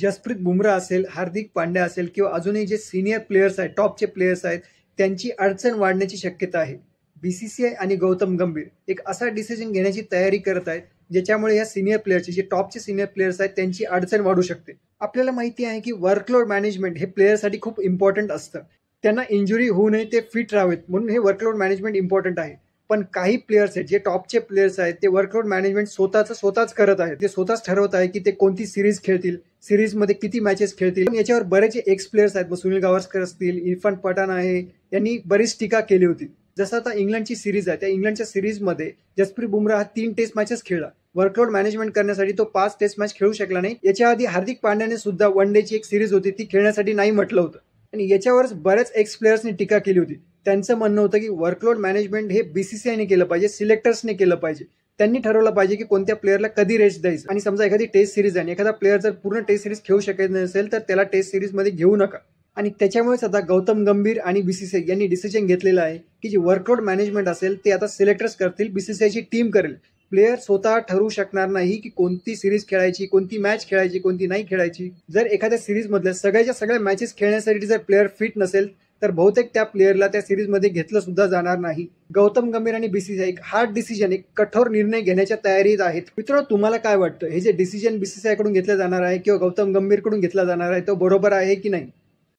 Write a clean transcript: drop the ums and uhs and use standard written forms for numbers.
जसप्रीत बुमराह असेल, हार्दिक पांड्या असेल किंवा अजूनही जे सीनियर प्लेयर्स आहेत, टॉपचे प्लेयर्स आहेत, त्यांची अडचण वाढण्याची शक्यता आहे. बीसीसीआय आणि गौतम गंभीर एक असा डिसिजन घेण्याची तयारी करत आहेत, ज्याच्यामुळे या सीनियर प्लेयर्सचे जे टॉपचे सीनियर प्लेयर्स आहेत त्यांची अडचण वाढू शकते. आपल्याला माहिती आहे की वर्कलोड मॅनेजमेंट हे प्लेयरसाठी खूप इम्पॉर्टंट असतं. त्यांना इंजुरी होऊ नये, ते फिट राहावेत म्हणून हे वर्कलोड मॅनेजमेंट इम्पॉर्टंट आहे. पण काही प्लेयर्स आहेत, जे टॉपचे प्लेयर्स आहेत, ते वर्कलोड मॅनेजमेंट स्वतःच करत आहेत. ते स्वतःच ठरवत आहे की ते कोणती सिरीज खेळतील, सिरीजमध्ये किती मॅचेस खेळतील. याच्यावर बरेच एक्स प्लेयर्स आहेत, सुनील गावस्कर असतील, इरफान पठाण आहे, यांनी बरीच टीका केली होती. जसं आता इंग्लंडची सिरीज आहे, त्या इंग्लंडच्या सिरीजमध्ये जसप्रीत बुमराह 3 टेस्ट मॅचेस खेळला. वर्कलोड मॅनेजमेंट करण्यासाठी तो 5 टेस्ट मॅच खेळू शकला नाही. याच्या आधी हार्दिक पांड्याने सुद्धा वन डेची एक सिरीज होती, ती खेळण्यासाठी नाही म्हटलं होतं. आणि याच्यावरच बऱ्याच एक्स प्लेयर्सनी टीका केली होती. त्यांचं म्हणणं होतं की वर्कलोड मॅनेजमेंट हे बीसीसीआयने केलं पाहिजे, सिलेक्टर्सने केलं पाहिजे. त्यांनी ठरवलं पाहिजे की कोणत्या प्लेयरला कधी रेस्ट द्यायचं. आणि समजा एखादी टेस्ट सिरीज आहे, एखादा प्लेयर जर पूर्ण टेस्ट सिरीज खेळू शकत नसेल तर त्याला टेस्ट सिरीजमध्ये घेऊ नका. आणि त्याच्यामुळेच आता गौतम गंभीर आणि बीसीसीआय यांनी डिसिजन घेतलेलं आहे की जी वर्कलोड मॅनेजमेंट असेल ते आता सिलेक्टर्स करतील, बीसीसीआयची टीम करेल. प्लेयर स्वतः ठरवू शकणार नाही की कोणती सिरीज खेळायची, कोणती मॅच खेळायची, कोणती नाही खेळायची. जर एखाद्या सिरीजमधल्या सगळ्याच्या सगळ्या मॅचेस खेळण्यासाठी जर प्लेयर फिट नसेल तर बहुतेक त्या प्लेयरला त्या सिरीजमध्ये घेतलं सुद्धा जाणार नाही. गौतम गंभीर आणि बीसीसीआय एक हार्ड डिसिजन, एक कठोर निर्णय घेण्याच्या तयारीत आहेत. मित्रांनो, तुम्हाला काय वाटतं, हे जे डिसिजन बीसीसीआय कडून घेतलं जाणार आहे किंवा गौतम गंभीर कडून घेतला जाणार आहे तो बरोबर आहे की नाही?